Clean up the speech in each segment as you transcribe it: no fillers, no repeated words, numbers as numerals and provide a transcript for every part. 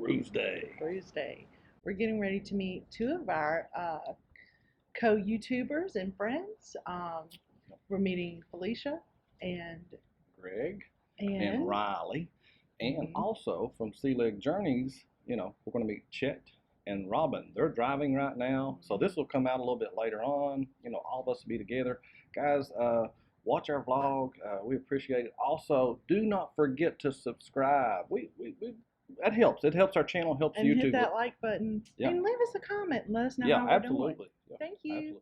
Cruise Day. Cruise Day. We're getting ready to meet two of our co-YouTubers and friends. We're meeting Felicia and Greg and Riley. And also from Sea Leg Journeys, you know, we're going to meet Chet and Robin. They're driving right now, so this will come out a little bit later on. You know, all of us will be together. Guys, watch our vlog. We appreciate it. Also, do not forget to subscribe. That helps. It helps our channel, helps and YouTube. hit that like button. Yeah. And leave us a comment and let us know how we're absolutely. doing. Yeah, Thank you. absolutely.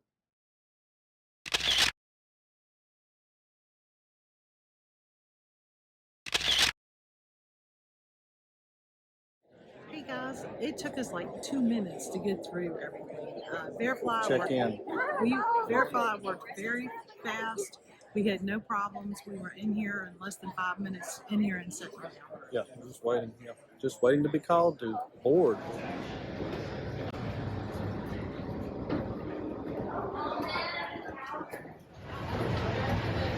Hey guys, it took us like 2 minutes to get through everything. VeriFLY Check in. VeriFLY worked very fast. We had no problems. We were in here in less than 5 minutes, in here and sitting down. Yeah, just waiting. Yeah, just waiting to be called to board.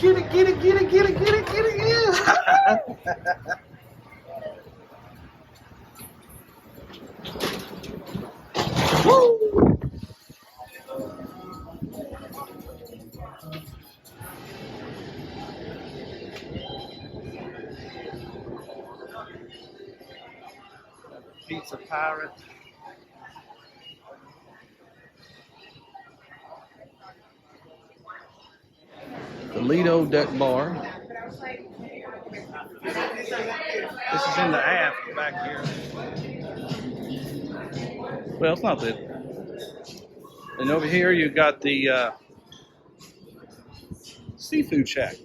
Get it, get it, get it, get it, get it, get it, yeah. Woo! Pizza Pirate. The Lido deck bar. This is in the aft back here. Well, it's not that. And over here you got the seafood shack.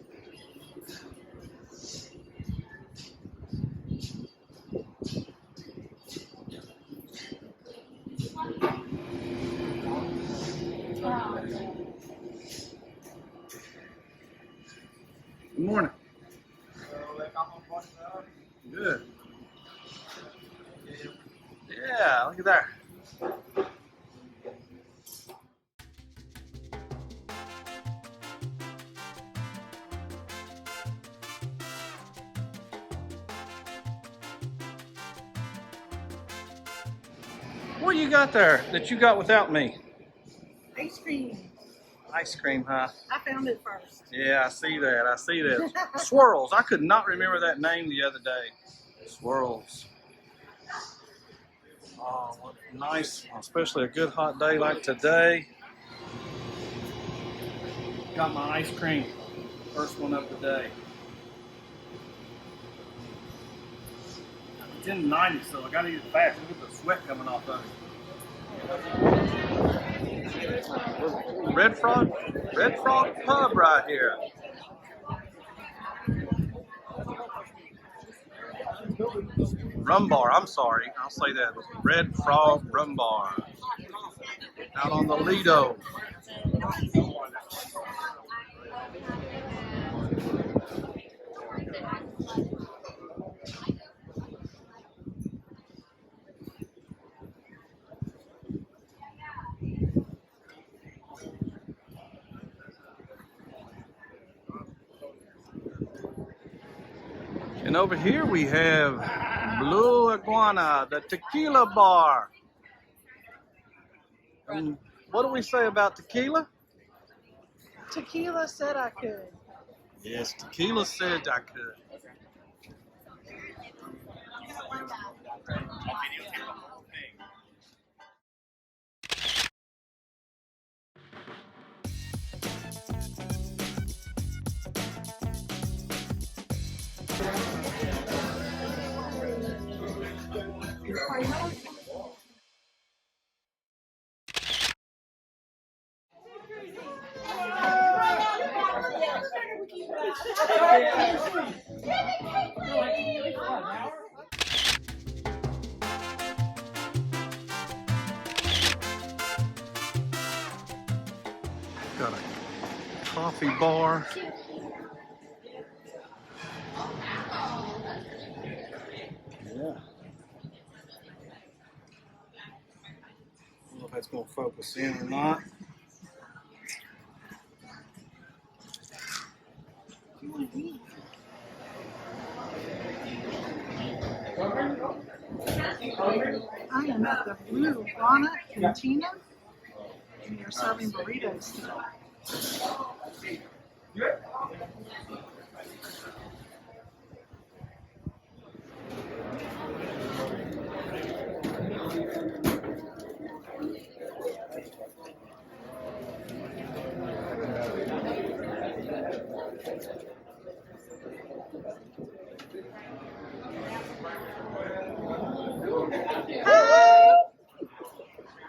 Good morning. Good. Yeah, look at that. What you got there that you got without me? Ice cream. Ice cream, huh? I found it first. Yeah, I see that. I see that. Swirls. I could not remember that name the other day. Swirls. Oh, nice. Especially a good hot day like today. Got my ice cream. First one of the day. It's in the 90s, so I gotta eat it fast. Look at the sweat coming off of it. Red Frog Pub right here. Rum Bar, I'm sorry, I'll say that. Red Frog Rum Bar. Out on the Lido. And over here we have Blue Iguana, the Tequila Bar. And what do we say about tequila? Tequila said I could. Yes, tequila said I could. Got a coffee bar. Yeah. I don't know if that's going to focus in or not. I am at the Iguana Cantina, and they're serving burritos today.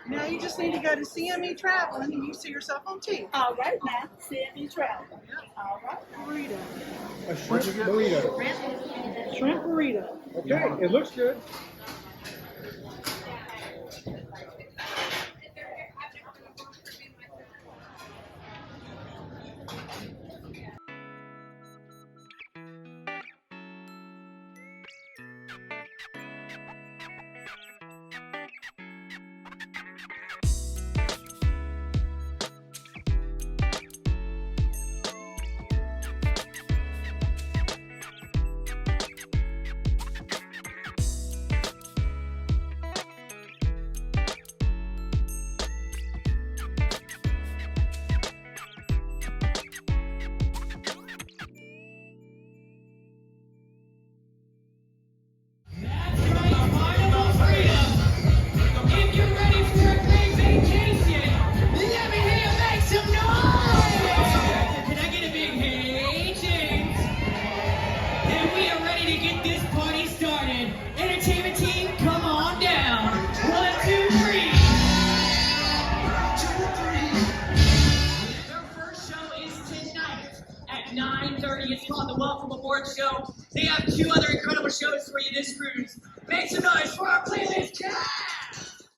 Now you just need to go to CME Traveling and you see yourself on TV. All right, now, CME Traveling. All right. Burrito. A shrimp burrito. Shrimp burrito. Okay, it looks good. It's called the Welcome Aboard Show. They have 2 other incredible shows for you this cruise. Make some noise for our playlist cast!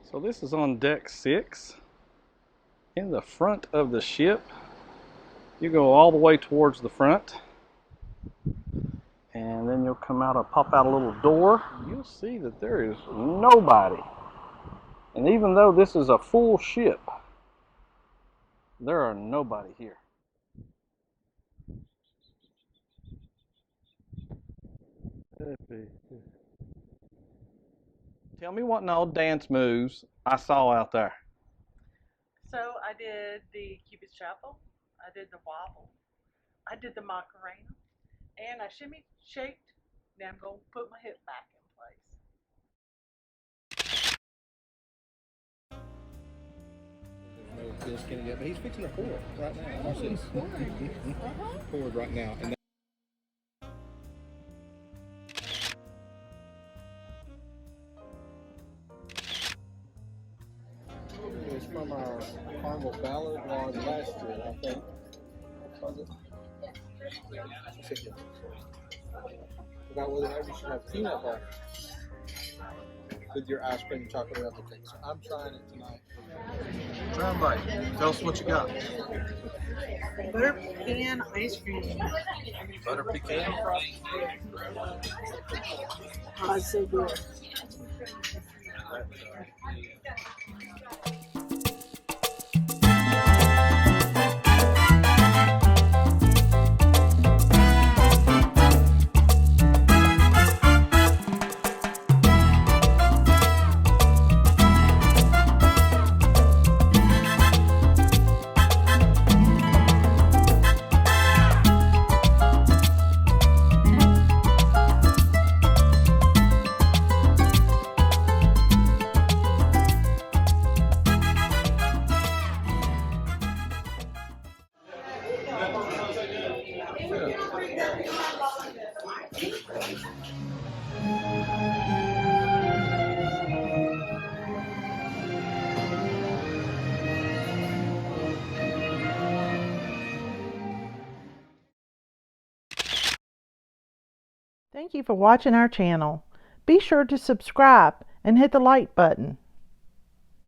So this is on deck 6. In the front of the ship, you go all the way towards the front, and then you'll come out and pop out a little door. You'll see that there is nobody. And even though this is a full ship, there are nobody here. Tell me what old dance moves I saw out there. So I did the Cupid's Chapel, I did the wobble, I did the Macarena, and I shimmied, shaked. Now I'm going to put my hip back in place. No feel skinny yet, but he's fixing to pour right now. Watch this. Poured right now. And it's from our Carnival ballad log last year, I think. Was it? About whether or not you should have peanut butter with your ice cream and chocolate other things. So I'm trying it tonight. Try and bite. Tell us what you got. Butter pecan ice cream. Butter pecan? Oh, it's so good. Thank you for watching our channel. Be sure to subscribe and hit the like button.